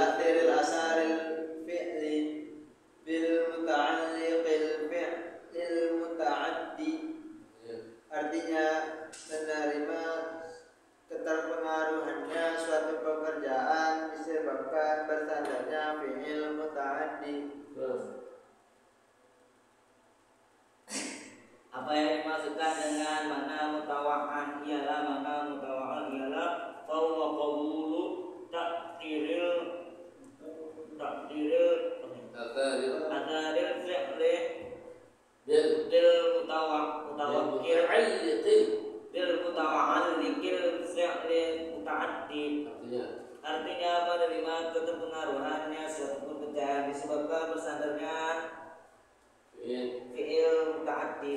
ta'thiril asaril fi'li bil muta'alliqil fi'lil muta'addi. Artinya menerima keterpengaruhannya suatu pekerjaan disebabkan bersandarnya fi'il muta'addi. Apa yang dimaksudkan dengan mana mutawa'an ialah bahwa qabulu takdiril fi'li bil mutawa'alliqil fi'li muta'addi. Artinya menerima keterpengaruhannya suatu pekerjaan disebabkan bersandarnya fi'il muta'addi.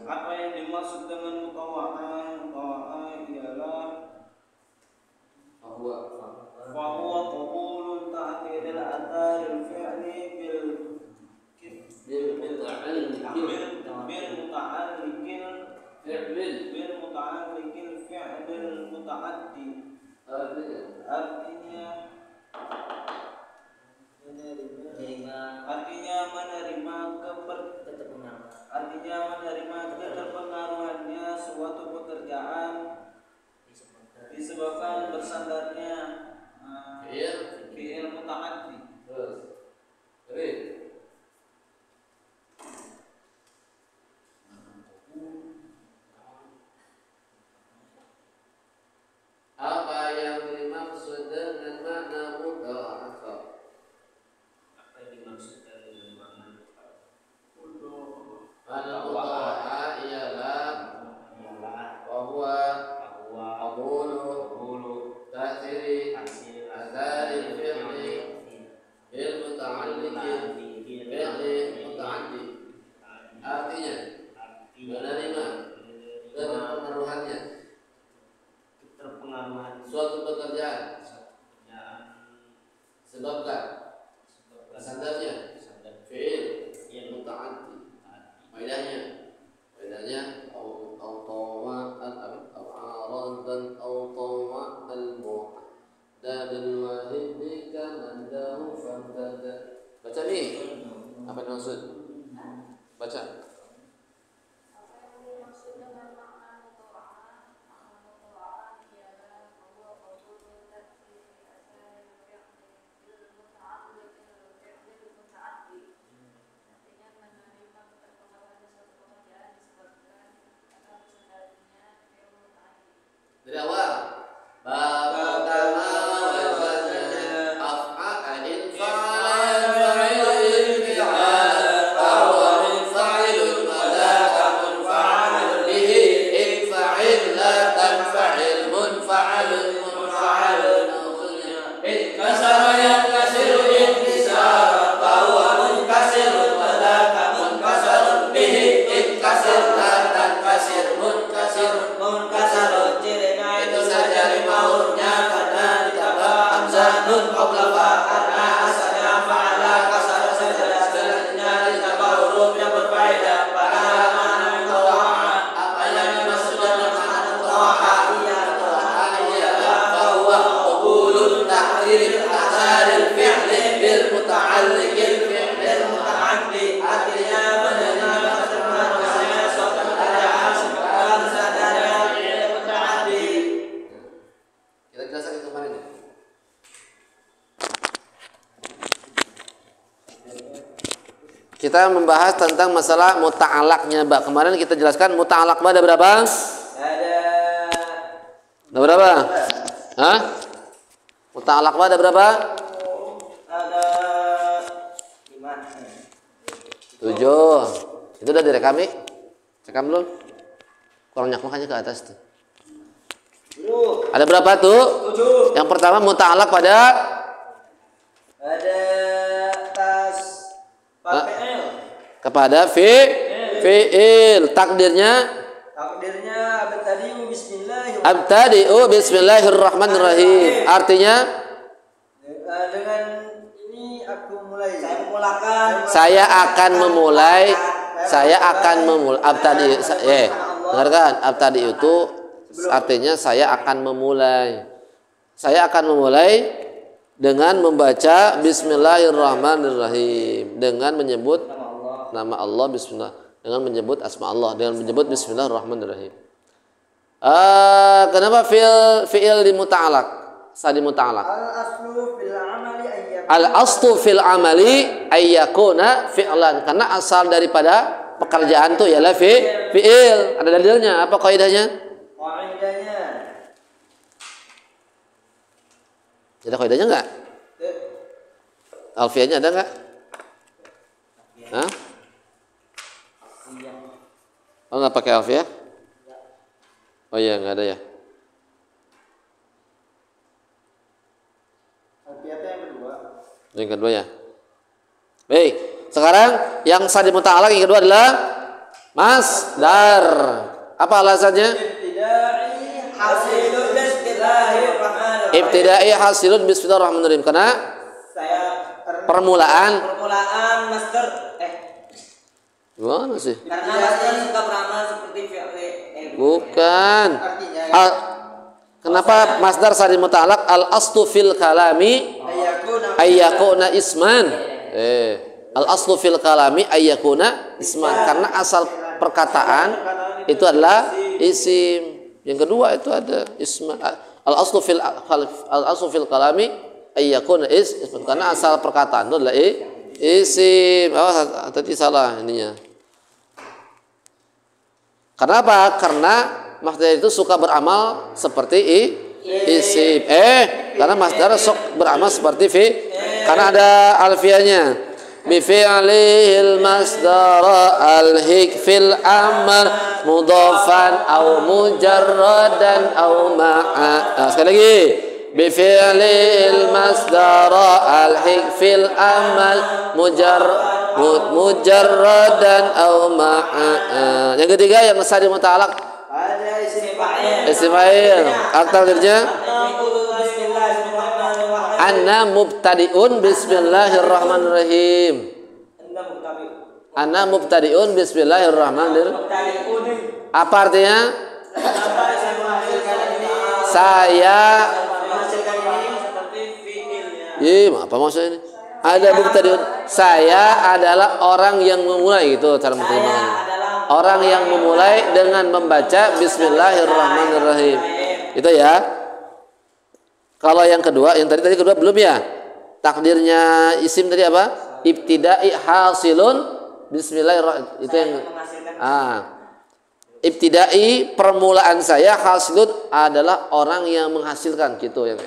Apa yang dimaksud dengan mutawa'an? Mutawa'an ialah bahwa qabulun ta'thiril atharil fi'li bil muta'alliqil fi'lil muta'addi. Artinya menerima keterpengaruhannya suatu pekerjaan disebabkan bersandarnya fi'il muta'addi. Apa yang dimaksud dengan makna mutawa'an? Apa yang dimaksud dengan makna Mutawa'an ialah bahwa qabulu ta'thiri atharil fi'li bil muta'alliqil fi'li muta'addi. Artinya menerima keterpengaruhannya suatu pekerjaan sebabkan sandarnya fi'il muta'addi. Faedahnya au tawa'an au aradan au tawa'al mu'dadal wahid kana lahu fantada. Baca nih. Apa yang maksud? Baca. Dari awal. Kita membahas tentang masalah muta'alaqnya ba. Kemarin kita jelaskan muta'alaq ba ada berapa? Ada berapa? Hah? Muta'alaq ba ada berapa? Ada 5. 7. Itu udah direkam nih? Rekam belum? Kurang makanya ke atas tuh. Ada berapa tuh? 7. Yang pertama muta'alaq pada fi'il. Kepada fi'il. Takdirnya abtadi'u bismillahirrahmanirrahim. Artinya dengan ini aku mulai. saya akan memulai Saya akan memulai. Abtadi, dengarkan. Abtadi itu artinya saya akan memulai. Saya akan memulai dengan membaca Bismillahirrahmanirrahim, dengan menyebut nama Allah, Bismillah, dengan menyebut asma Allah, dengan menyebut Bismillahirrahmanirrahim. Kenapa fi'il di muta'alaq? Sadi muta'alaq. Al-aslu fil amali ayyakuna fi'lan, karena asal daripada pekerjaan itu ialah fi'il. Ada dalilnya, apa kaidahnya? Kaidahnya. Ada kaidahnya enggak? Alfiahnya ada enggak? Hah? Oh, enggak pakai alfiah? Oh iya, enggak ada ya. Yang kedua ya. Baik, sekarang yang sadi muta'alaq yang kedua adalah masdar. Apa alasannya? Ibtida'i hasilun bismillahirrahmanirrahim. Karena permulaan masdar gimana sih? karena masdar suka beramal seperti fi'il. Bukan. Kenapa masdar sadi muta'alaq? Al aslu fil kalami ayyakuna isman. Al aslu fil kalami ayyakuna isman, karena asal perkataan itu adalah isim. Yang kedua itu ada isman. Al aslu fil kalami ayyakuna isman, karena asal perkataan itu adalah isim. Tadi salah ininya. Kenapa? Karena masdar itu suka beramal seperti isim. Karena masdar sok beramal seperti karena ada alfiahnya. Bi fi'lihil masdar alhik fil amr mudhafan aw mujarradan aw ma'a. Sekali lagi. Bi fi'lihil masdar alhik fil amal mujarradan aw ma'a. Yang ketiga yang sadi muta'alaq Ada isim fa'il. Takdirnya Ana mubtadi'un bismillahirrahmanirrahim. Ana mubtadi'un bismillahirrahmanirrahim. Apa artinya? Saya apa maksudnya ini? Ada mubtadi'un. Saya adalah orang yang memulai, gitu cara menerjemahkannya. Orang yang memulai dengan membaca bismillahirrahmanirrahim. Itu ya. Kalau yang kedua, yang tadi kedua belum ya? Takdirnya isim tadi apa? Ibtida'i hasilun bismillahirrahmanirrahim. Itu yang ibtida'i permulaan saya, hasilun adalah orang yang menghasilkan, gitu ya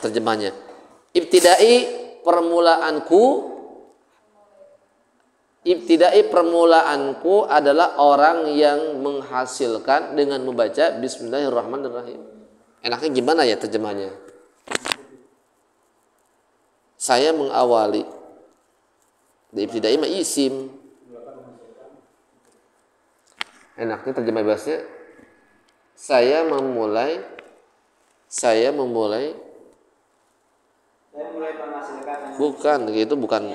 terjemahnya. Ibtida'i permulaanku adalah orang yang menghasilkan dengan membaca bismillahirrahmanirrahim. Enaknya gimana ya terjemahnya? Saya mengawali. Di ibtida'i mah isim. Enaknya terjemah bahasanya saya memulai bukan gitu, bukan.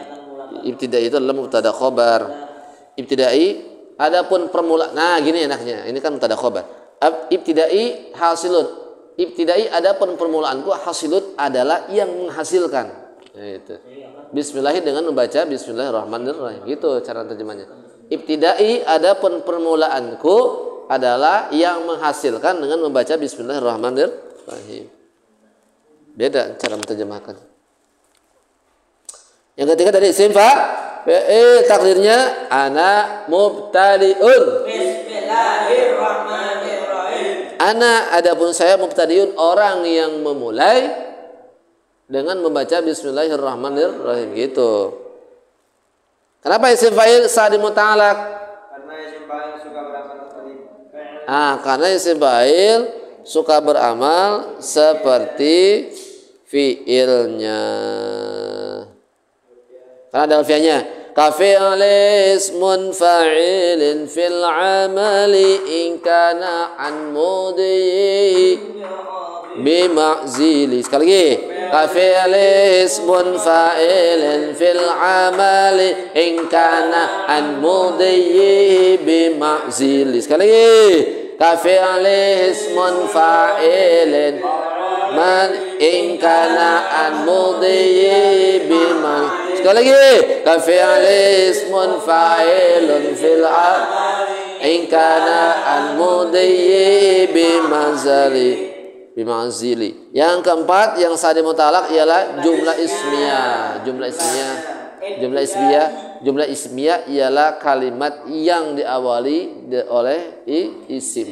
Ibtida'i itu adalah mubtada khobar. Ibtida'i adapun permulaan. Nah, gini enaknya. Ini kan mubtada khobar. Ibtida'i hasilun. Ibtida'i adapun permulaanku, hasilun adalah yang menghasilkan. Itu. Bismillah dengan membaca bismillahirrahmanirrahim. Gitu cara terjemahnya. Ibtida'i adapun permulaanku adalah yang menghasilkan dengan membaca bismillahirrahmanirrahim. Beda cara menerjemahkan. Yang ketiga tadi isim takdirnya ana mubtadi'un. Bismillahirrahmanirrahim. Ana adapun saya mubtadi'un, orang yang memulai dengan membaca bismillahirrahmanirrahim, gitu. Kenapa isim fa'il sadi muta'alaq? Karena isim fa'il suka beramal seperti karena isim fa'il suka beramal seperti fi'ilnya. Karena ada alfiahnya. Ka fi'li ismun fa'ilin fil amali in kana an mudi bima'zili. Sekali lagi. Kafi'li ismun fa'ilin fil amali in kana an mudiyyi bima'zili. Sekali lagi. Kafi'li ismun fa'ilin man in kana an mudiyyi bima'zili. Sekali lagi. Kafi'li ismun fa'ilun fil amali in kana an mudiyyi bima'zili. Yang keempat yang sadi mutalak ialah jumlah ismiyah. Jumlah ismiyah ialah kalimat yang diawali oleh isim.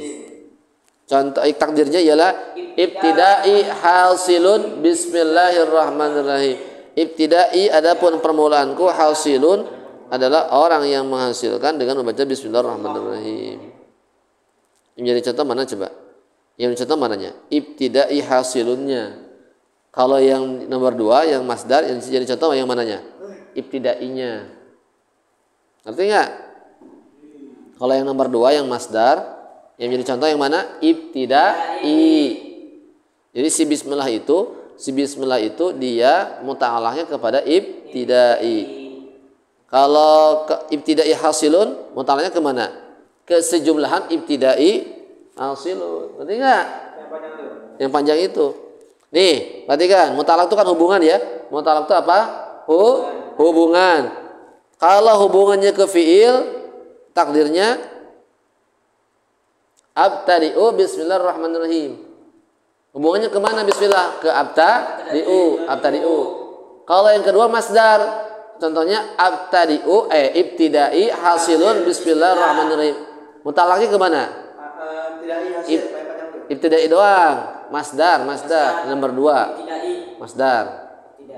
Contoh takdirnya ialah ibtida'i hasilun bismillahirrahmanirrahim. Ibtida'i adapun permulaanku, hasilun adalah orang yang menghasilkan dengan membaca bismillahirrahmanirrahim. Ini jadi contoh mana coba? Yang contoh mananya? Ibtida'i hasilunnya. Kalau yang nomor 2 yang masdar, yang jadi contoh yang mananya? Ibtida'inya. Ngerti nggak? Kalau yang nomor 2 yang masdar, yang jadi contoh yang mana? Ibtida'i. Jadi si bismillah itu dia muta'alahnya kepada ibtida'i. Kalau ibtida'i hasilun, muta'alahnya kemana? Ke sejumlahan ibtida'i hasilun. Ngerti nggak? Yang panjang itu. Nih, perhatikan, mutalak itu kan hubungan ya. Mutalak itu apa? Hubungan. Kalau hubungannya ke fiil, takdirnya abtadi'u bismillahirrahmanirrahim. Hubungannya kemana bismillah? Ke abtadi'u. Kalau yang kedua masdar, contohnya abtadi'u ibtida'i hasilun bismillahirrahmanirrahim. Mutalaknya kemana? Ibtida'i doang. Masdar nomor 2. Masdar.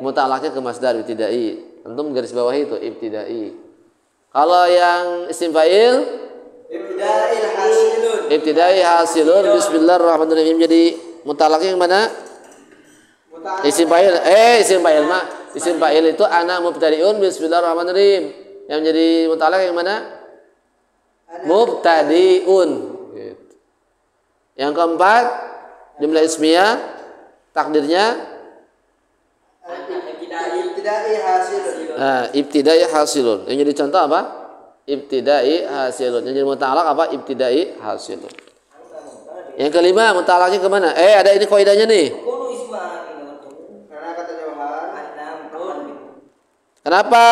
Mutalaknya ke masdar ibtida'i. Antum garis bawah itu ibtida'i. Kalau yang isim fa'il ibtida'i hasilun bismillahirrahmanirrahim. Jadi mutalaknya yang mana? Isim fa'il. Isim fa'il itu ana mubtadi'un bismillahirrahmanirrahim. Yang jadi mutalak yang mana? Mubtadi'un. Yang keempat, jumlah ismiyah takdirnya ibtida'i hasilun. Yang jadi contoh apa? Ibtida'i hasilun. Yang jadi mutalak apa? Ibtida'i hasilun. Yang kelima, mutalaknya kemana? Ada ini kaidahnya nih. Kenapa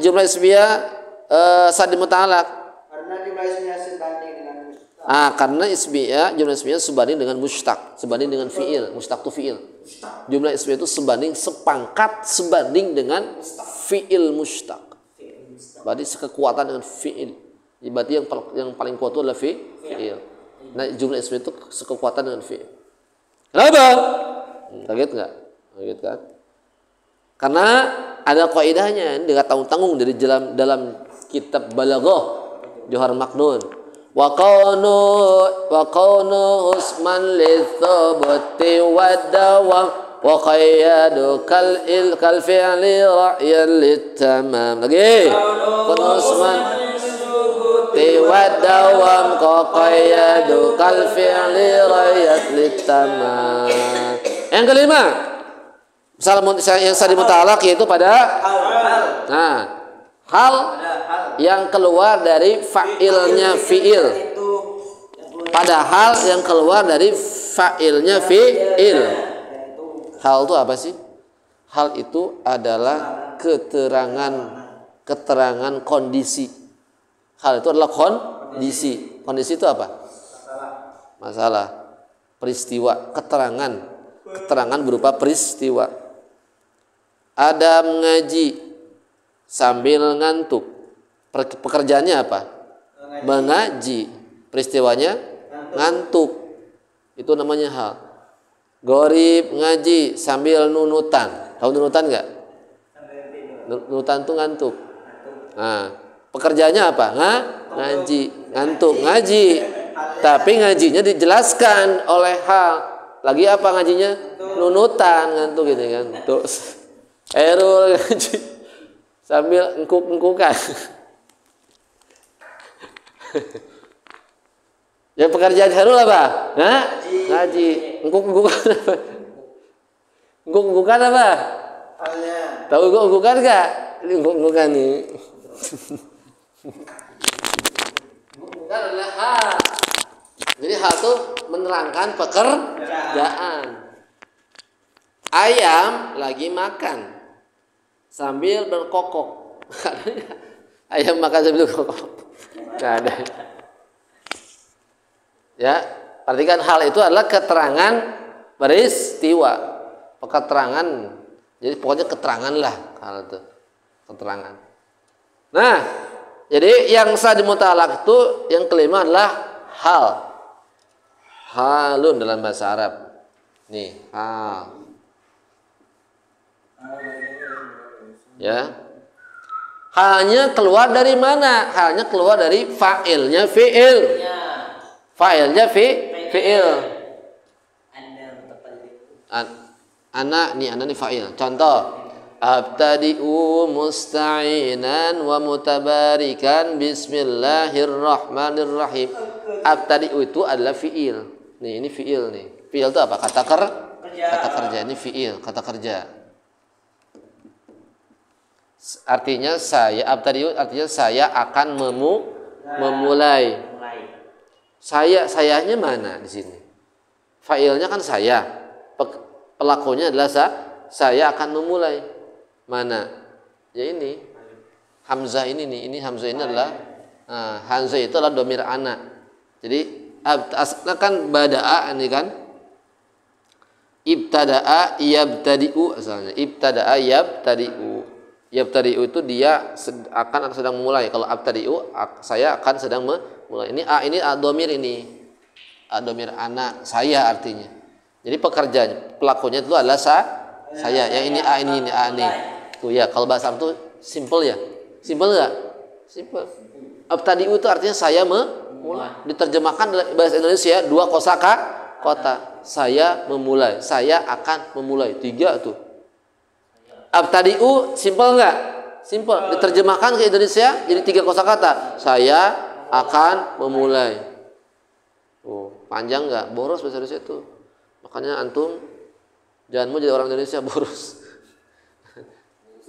jumlah ismiyah sadi mutalak? Karena jumlah ismiyah sebanding dengan Karena jumlah ismiyah sebanding dengan mushtaq, sebanding dengan fiil. Mushtaq itu fiil. Jumlah ismiyah itu sebanding dengan fiil mushtaq. Berarti sekekuatan dengan fiil. Berarti yang paling kuat itu adalah fiil. Nah, jumlah ismiyah itu sekekuatan dengan fiil. Kenapa? Kaget nggak? Kaget kan? Karena ada kaidahnya, ini enggak tanggung-tanggung dari dalam kitab Balaghah Johar Maknun. Wa qawnu usman lithubuti wadawam wa qayyadu kal fi'li ra'yan litamam. Lagi. Qawnu usman wadawam wa qayyadu kal fi'li ra'yan litamam. Yang kelima, yang sadi mutalak yaitu pada hal yang keluar dari fa'ilnya fi'il. Pada hal yang keluar dari fa'ilnya fi'il. Hal itu apa sih? Hal itu adalah keterangan kondisi. Hal itu adalah kondisi. Kondisi itu apa? Masalah. Peristiwa, keterangan berupa peristiwa. Adam ngaji sambil ngantuk. Pekerjaannya apa? Mengaji. Peristiwanya ngantuk. Itu namanya hal. Gorib ngaji sambil nunutan. Tahu nunutan nggak? Nunutan itu ngantuk. Nah, pekerjaannya apa? Ngaji. Ngantuk. Ngaji. Tapi ngajinya dijelaskan oleh hal. Lagi apa ngajinya? Nunutan. Ngantuk gitu kan. Tuh. Erul ngaji sambil engkuk-engkukan. Yang pekerjaan Herul apa? Ngaji. Engkuk-engkukan apa? Ungguk-unggukan apa? Halnya. Tahu ungguk-unggukan enggak? Ini ungguk-unggukan nih. Ungguk-unggukan adalah hal. Jadi hal itu menerangkan pekerjaan. Ayam lagi makan sambil berkokok. Ayam makan sambil berkokok. Nggak ada. Ya, perhatikan hal itu adalah keterangan peristiwa, keterangan. Jadi pokoknya keterangan lah hal itu, keterangan. Nah, jadi yang sah mutalak itu yang kelima adalah hal. Halun dalam bahasa Arab. Nih, hal. Ya. Halnya keluar dari mana? Halnya keluar dari fa'ilnya fi'il. Fa'ilnya fi'il. Ana nih fa'il. Contoh, abtadi'u musta'inan wa mutabarikan bismillahirrahmanirrahim. Abtadi'u itu adalah fi'il. Nih, ini fi'il nih. Fi'il itu apa? Kata kerja. Ini fi'il, kata kerja. Artinya abtadi'u artinya saya akan memulai. Sayanya mana di sini? Fa'ilnya kan saya. Pelakunya adalah saya akan memulai. Mana? Ya ini. Hamzah ini nih. Ini Hamzah ini adalah Hamzah itu adalah domir anak. Jadi asalnya kan bada'a ini kan. Ibtada'a yabtadi'u asalnya. Ibtada'a yabtadi'u. Yabtadi'u itu dia akan atau sedang memulai. Kalau abtadi'u saya akan sedang memulai. Ini domir ini. Domir anak saya artinya. Jadi pekerjaan pelakunya itu adalah saya. Yang ini ini ini. Tuh ya, kalau bahasa Arab itu simple ya. Simple enggak? Simple. Abtadi'u itu artinya saya memulai. Diterjemahkan dalam bahasa Indonesia dua kosakata. Saya memulai, saya akan memulai. 3 tuh. Abtadi'u simple enggak? Simple. Diterjemahkan ke Indonesia jadi 3 kosakata. Saya akan memulai. Oh, panjang enggak? Boros bahasa Indonesia itu. Makanya antum jangan mau jadi orang Indonesia boros.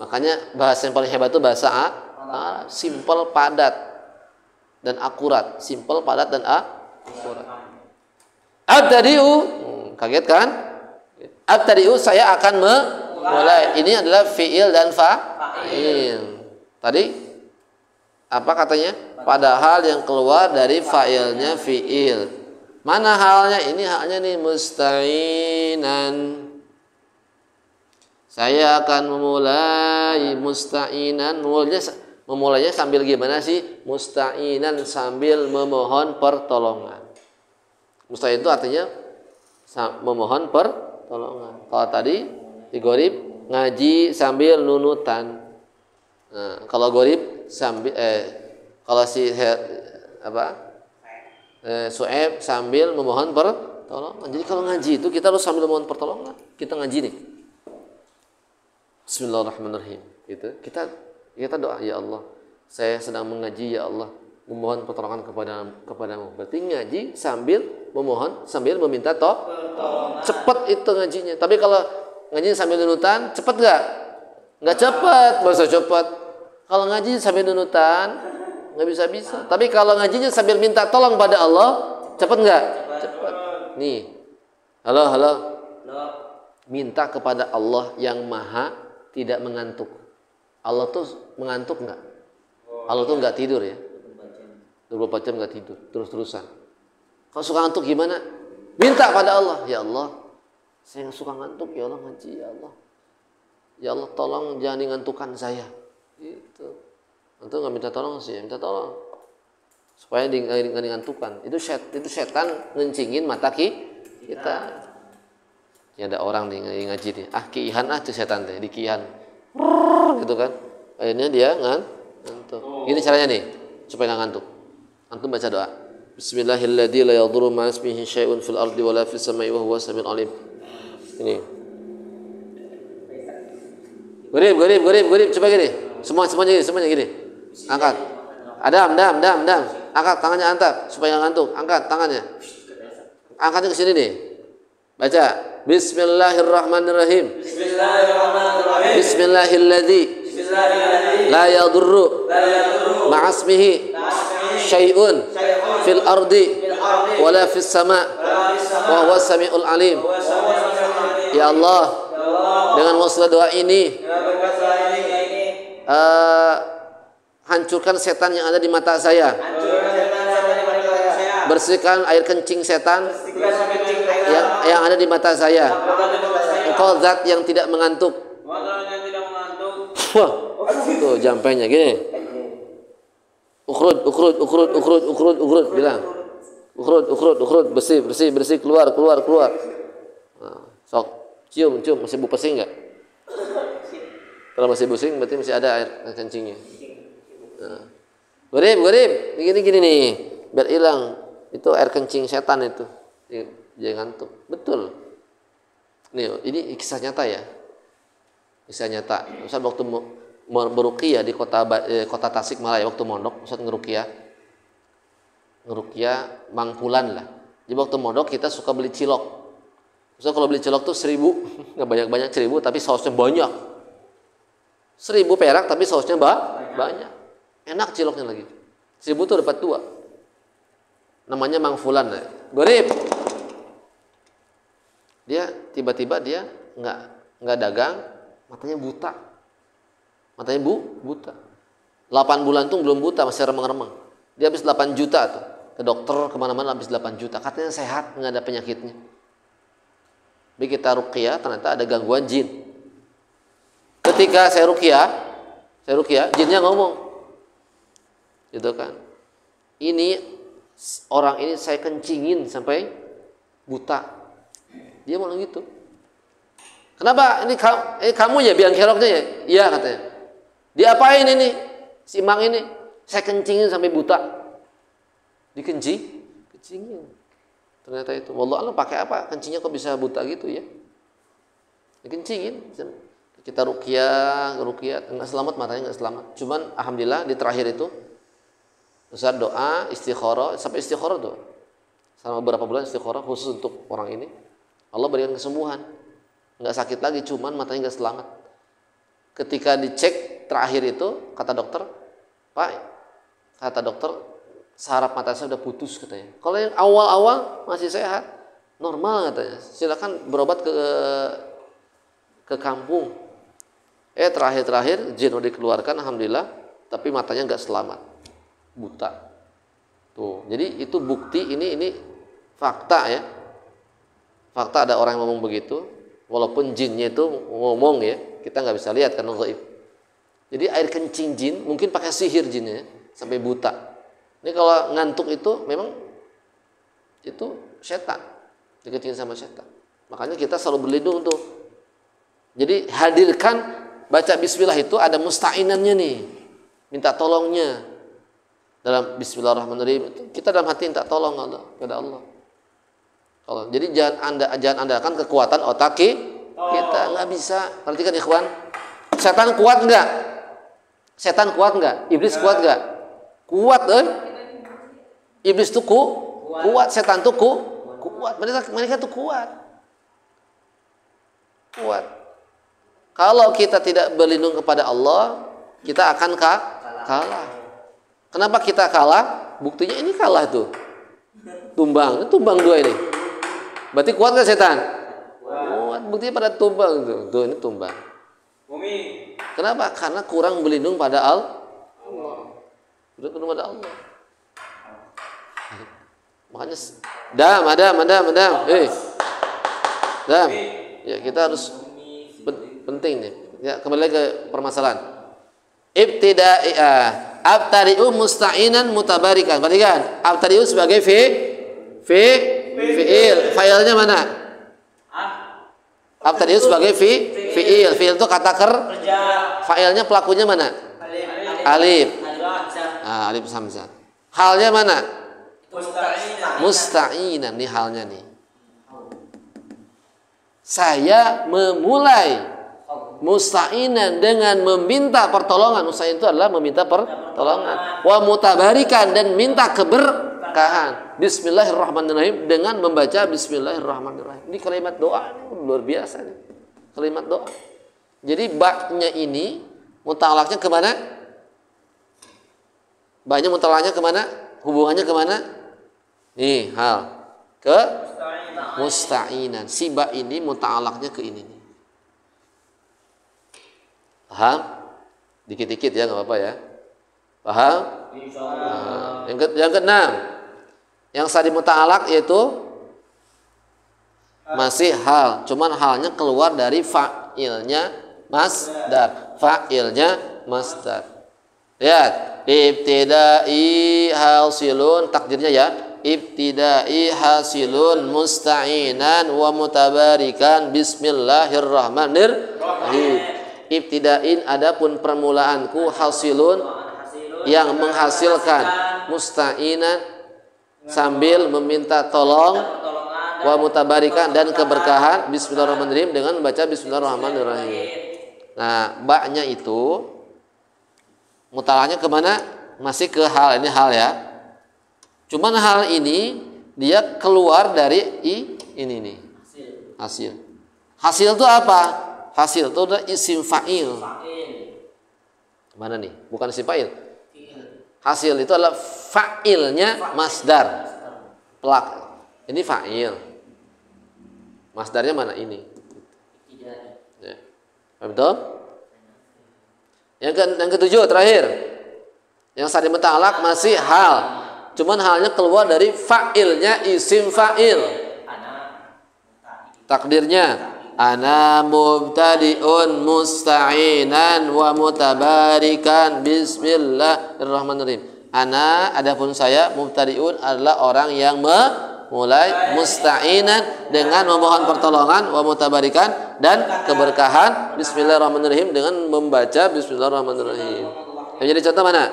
Makanya bahasa yang paling hebat itu bahasa simple, padat dan akurat. Simple, padat dan akurat. Abtadi'u, kaget kan? Abtadi'u saya akan memulai. Ini adalah fi'il dan fa'il. Tadi apa katanya? Padahal yang keluar dari fa'ilnya fi'il. Mana halnya? Ini halnya nih musta'inan. Saya akan memulai musta'inan. Memulainya sambil gimana sih? Musta'inan sambil memohon pertolongan. Musta'in itu artinya memohon pertolongan. Kalau tadi di Gorib ngaji sambil nunutan. Nah, kalau Gorib sambil kalau si Su'aib sambil memohon pertolongan. Jadi kalau ngaji itu kita harus sambil memohon pertolongan. Kita ngaji nih. Bismillahirrahmanirrahim. Gitu. Kita doa, ya Allah, saya sedang mengaji, ya Allah, memohon pertolongan kepadamu. Berarti ngaji sambil memohon, sambil meminta cepat itu ngajinya. Tapi kalau ngaji sambil nunutan, cepat nggak? Nggak cepat, masa cepat. Kalau ngaji sambil nunutan, nggak bisa. Tapi kalau ngajinya sambil minta tolong pada Allah, cepat nggak? Cepat. Nih, halo. Minta kepada Allah yang maha tidak mengantuk. Allah tuh mengantuk nggak? Allah tuh nggak tidur ya. 24 jam nggak tidur, terus-terusan. Kalau suka ngantuk gimana? Minta pada Allah, ya Allah, saya nggak suka ngantuk, ya Allah ngaji, ya Allah. Ya Allah tolong jangan ngantukan saya. Gitu. Antum nggak minta tolong sih, minta tolong supaya nggak ngantukan. Itu setan ngencingin mata kita. Ya ada orang nih ngaji nih, kiihan tuh setan teh, di kiihan. Gitu kan. Akhirnya dia ngantuk. Gini caranya nih supaya nggak ngantuk. Antum baca doa. Bismillahirrahmanirrahim. La yadurru ma ismihi syai'un fil ardi wala fis samai wa huwas samiul alim. Ini. Gorib, coba gini. Semuanya gini. Angkat. Adam. Angkat tangannya, antap supaya nggak ngantuk. Angkat tangannya. Angkatnya ke sini nih. Baca. Bismillahirrahmanirrahim. Bismillahirrahmanirrahim. Bismillahilladzi Bismillahirrahmanirrahim. la yadurru La yadurru ma'asmihi syai'un fil ardi wala fis sama wa huwa samiul alim. Ya Allah, dengan maksud doa ini hancurkan setan yang ada di mata saya. Bersihkan air kencing setan yang ada di mata saya. Engkau zat yang tidak mengantuk. Wah, tuh jampainya gini. Ukrud bilang. Ukrud, bersih, keluar. Nah, sok, cium, masih bau pesing enggak? Kalau masih pusing berarti masih ada air kencingnya. Nah. Gorib, gini nih, biar hilang itu air kencing setan itu. Jangan ngantuk. Betul. Nih, ini kisah nyata ya. Kisah nyata. Ustaz waktu beruqyah di kota Tasikmalaya waktu mondok, Ustaz ngeruqyah mangpulan lah. Jadi waktu mondok kita suka beli cilok. Ustaz kalau beli cilok tuh 1.000, nggak banyak 1.000 tapi sausnya banyak. 1.000 perak tapi sausnya banyak. Enak ciloknya lagi. 1.000 tuh dapat 2. Namanya mangfulan. Gorib. Dia tiba-tiba dia nggak dagang, matanya buta. Buta. 8 bulan tuh belum buta, masih remeng-remeng. Dia habis 8 juta tuh. Ke dokter kemana-mana habis 8 juta. Katanya sehat, nggak ada penyakitnya. Jadi kita ruqyah ternyata ada gangguan jin. Ketika saya ruqyah, jinnya ngomong. Gitu kan. Ini orang ini saya kencingin sampai buta. Dia malah gitu. Kenapa? Ini kamu ya biang keroknya ya? Iya katanya. Diapain ini? Si Mang ini saya kencingin sampai buta. Kencingin. Ternyata itu. Wallah alam pakai apa? Kencingnya kok bisa buta gitu ya? Dikencingin. Kita ruqyah, enggak selamat matanya, enggak selamat. Cuman alhamdulillah di terakhir itu Ustaz doa istikharah, sampai istikharah tuh. Selama beberapa bulan istikharah khusus untuk orang ini. Allah berikan kesembuhan. Enggak sakit lagi, cuman matanya enggak selamat. Ketika dicek terakhir itu kata dokter, saraf mata saya udah putus katanya. Kalau yang awal-awal masih sehat, normal katanya. Silakan berobat ke kampung. Terakhir jin udah dikeluarkan alhamdulillah, tapi matanya enggak selamat. Buta. Tuh. Jadi itu bukti ini fakta ya. Fakta ada orang yang ngomong begitu, walaupun jinnya itu ngomong ya, kita nggak bisa lihat karena gaib. Jadi air kencing jin mungkin pakai sihir jinnya sampai buta. Ini kalau ngantuk itu memang itu setan, dikencingin sama setan. Makanya kita selalu berlindung tuh. Jadi hadirkan baca bismillah itu ada musta'inannya nih, minta tolongnya. Dalam bismillahirrahmanirrahim kita dalam hati minta tolong Allah kepada Allah. Jadi jangan andalkan kekuatan otak kita, nggak bisa. Perhatikan ikhwan, setan kuat nggak? Iblis kuat nggak? Kuat, Iblis tuh kuat, setan tuh kuat. Mereka tuh kuat. Kalau kita tidak berlindung kepada Allah, kita akan kalah. Kenapa kita kalah? Buktinya ini kalah tuh. Tumbang 2 ini. Berarti kuat nggak setan? Kuat. Buktinya pada tumbang tuh. Tuh ini tumbang. Kenapa? Karena kurang berlindung pada Allah. Berlindung pada Allah. Makanya Madam. Ya kita harus penting nih. Ya kembali ke permasalahan. Abtari'u musta'inan mutabarikan. Perhatikan, abtari'u sebagai fi'il. Fa'ilnya mana? Abtari'u sebagai fi'il. Fi'il itu kata kerja. Fa'ilnya pelakunya mana? Alif. Alif hamzah. Halnya mana? Musta'inan. Nih halnya nih. Saya memulai musta'inan dengan meminta pertolongan. Musta'in itu adalah meminta pertolongan. Wa mutabarikan dan minta keberkahan. Bismillahirrahmanirrahim, dengan membaca Bismillahirrahmanirrahim. Ini kalimat doa luar biasa nih. Kalimat doa. Jadi ba-nya ini mutalaknya kemana? Ba-nya mutalaknya kemana? Hubungannya kemana? Nih hal ke musta'inan. Si ba ini mutalaknya ke ini nih. Paham? Dikit-dikit ya, nggak apa-apa ya. Paham? Nah, yang keenam, yang sadi muta'alaq yaitu masih hal, cuman halnya keluar dari fa'ilnya masdar. Fa'ilnya masdar. Lihat, ibtida'i hasilun, takdirnya ya. Ibtida'i hasilun musta'inan wa mutabarikan bismillahirrahmanirrahim. Ibtida'in adapun permulaanku hasilun yang menghasilkan, musta'inan sambil meminta tolong, wa mutabarikan dan keberkahan, bismillahirrahmanirrahim dengan membaca bismillahirrahmanirrahim. Nah, ba-nya itu mutalanya kemana? Masih ke hal, ini hal ya. Cuman hal ini dia keluar dari ini nih. Hasil. Hasil itu apa? Hasil itu adalah isim fa'il. Mana nih? Bukan isim fa'il. Hasil itu adalah fa'ilnya masdar. Pelak. Ini fa'il. Masdarnya mana ini? Ya. Betul? Yang ketujuh terakhir. Yang sadi muta'alaq masih hal. Cuman halnya keluar dari fa'ilnya isim fa'il. Takdirnya ana mubtadi'un musta'inan wa mutabarikan bismillahirrahmanirrahim. Ana adapun saya mubtadi'un adalah orang yang memulai, musta'inan dengan memohon pertolongan, wa mutabarikan dan keberkahan bismillahirrahmanirrahim dengan membaca bismillahirrahmanirrahim. Yang jadi contoh mana?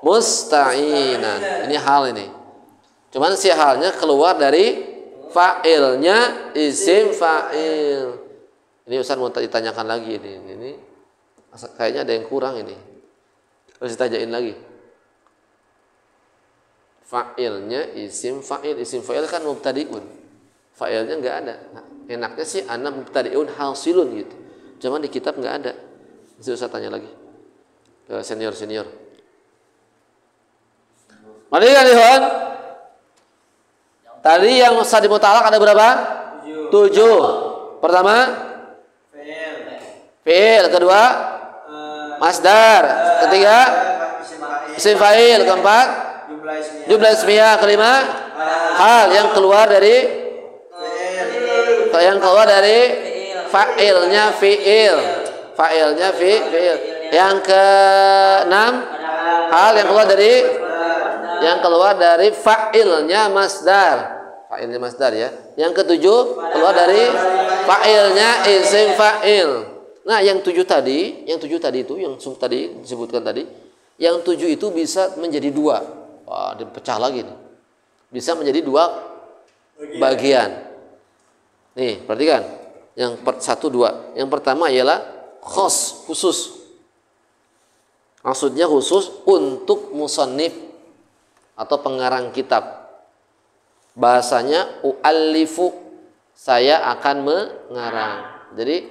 Musta'inan. Ini hal ini. Cuman si halnya keluar dari fa'ilnya isim fa'il. Ini Ustaz mau ditanyakan lagi ini. Ini kayaknya ada yang kurang ini. Harus ditanyain lagi. Fa'ilnya isim fa'il. Isim fa'il kan mubtadi'un. Fa'ilnya enggak ada. Nah, enaknya sih ana mubtadi'un hasilun gitu. Cuman di kitab enggak ada. Bisa Ustaz tanya lagi ke senior-senior. Mari kan Ikhwan? Tadi yang sadi mutalak ada berapa? 7. Pertama fi'il, kedua masdar, ketiga isim fa'il, keempat jumlah ismiyah, kelima hal yang keluar dari fa'ilnya fi'il. Fa'ilnya fi'il. Yang keenam hal yang keluar dari fa'ilnya masdar. Fa'ilnya masdar ya. Yang ketujuh keluar dari fa'ilnya isim fa'il. Nah, yang tujuh tadi itu yang tadi disebutkan tadi, yang 7 itu bisa menjadi 2. Wah, dipecah lagi nih. Bisa menjadi 2 bagian. Nih, perhatikan. Yang 1 2. Yang pertama ialah khusus. Maksudnya khusus untuk musannif atau pengarang kitab. Bahasanya u'allifu, saya akan mengarang. Jadi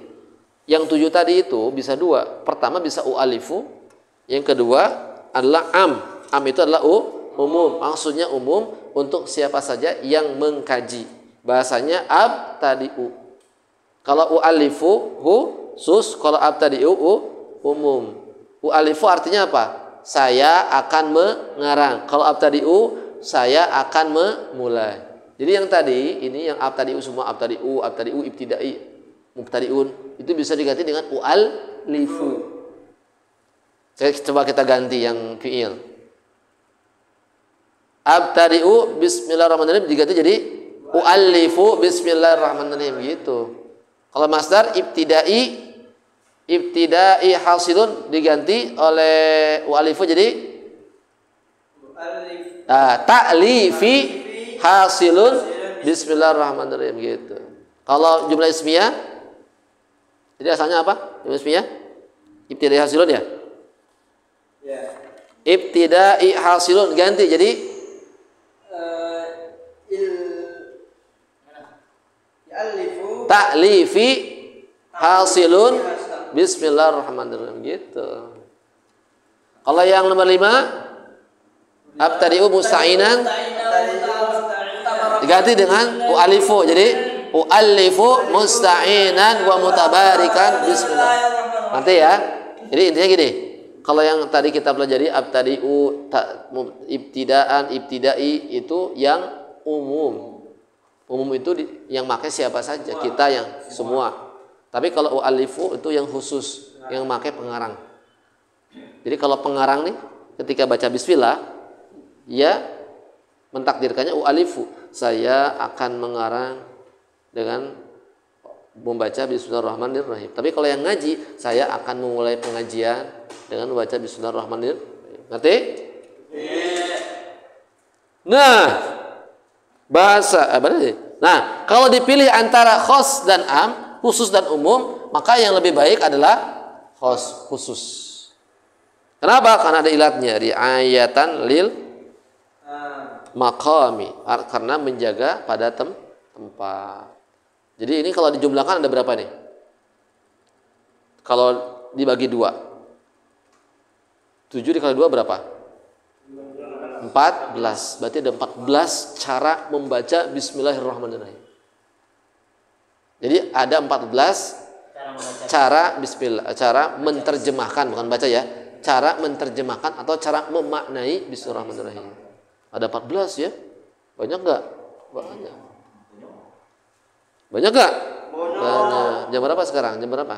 yang 7 tadi itu bisa 2. Pertama bisa u'allifu, yang kedua adalah am. Am itu adalah umum. Maksudnya umum untuk siapa saja yang mengkaji. Bahasanya abtadi'u. Kalau u'allifu khusus, kalau abtadi'u umum. U'allifu artinya apa? Saya akan mengarang. Kalau abtadi'u, saya akan memulai. Jadi yang tadi, ini yang abtadi'u semua, abtadi'u, ibtida'i, mubtadi'un, itu bisa diganti dengan u'allifu. Coba kita ganti yang fi'il. Abtadi'u bismillahirrahmanirrahim diganti jadi u'allifu bismillahirrahmanirrahim gitu. Kalau masdar ibtida'i hasilun diganti oleh u'alifu jadi ta'lifi hasilun bismillahirrahmanirrahim gitu. Kalau jumlah ismiyah jadi asalnya apa? Jumlah ismiyah ibtida'i hasilun ya? Ibtida'i hasilun ganti jadi Ya'alifu. ta'lifi hasilun bismillahirrahmanirrahim gitu. Kalau yang nomor 5 abtadi'u musta'inan diganti dengan u'alifu. Jadi u'alifu musta'inan wa mutabarikan bismillah. Nanti ya. Jadi intinya gini. Kalau yang tadi kita pelajari abtadi'u ibtidaan ibtidai itu yang umum. Umum itu yang pakai siapa saja, kita yang semua. Tapi kalau u'alifu itu yang khusus, yang pakai pengarang. Jadi kalau pengarang nih ketika baca bismillah, ya mentakdirkannya u'alifu. Saya akan mengarang dengan membaca bismillahirrahmanirrahim. Tapi kalau yang ngaji, saya akan memulai pengajian dengan membaca bismillahirrahmanirrahim. Ngerti? Nah, bahasa nah, kalau dipilih antara khos dan am, khusus dan umum, maka yang lebih baik adalah khusus. Kenapa? Karena ada ilatnya, riayatan lil maqami, karena menjaga pada tempat. Jadi ini kalau dijumlahkan ada berapa nih? Kalau dibagi 2, 7 dikali 2 berapa? 14. Berarti ada 14 cara membaca bismillahirrahmanirrahim. Jadi ada 14 cara bismillah, cara menterjemahkan, bukan baca ya. Cara menterjemahkan atau cara memaknai bismillahirrahmanirrahim. Ada 14 ya. Banyak enggak? Banyak. Banyak enggak? Banyak. Jam berapa sekarang? Jam berapa?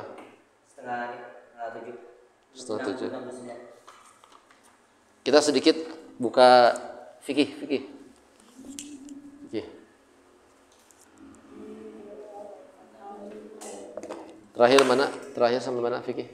Setengah 7. Kita sedikit buka fikih. Terakhir mana? Terakhir sampai mana fikih?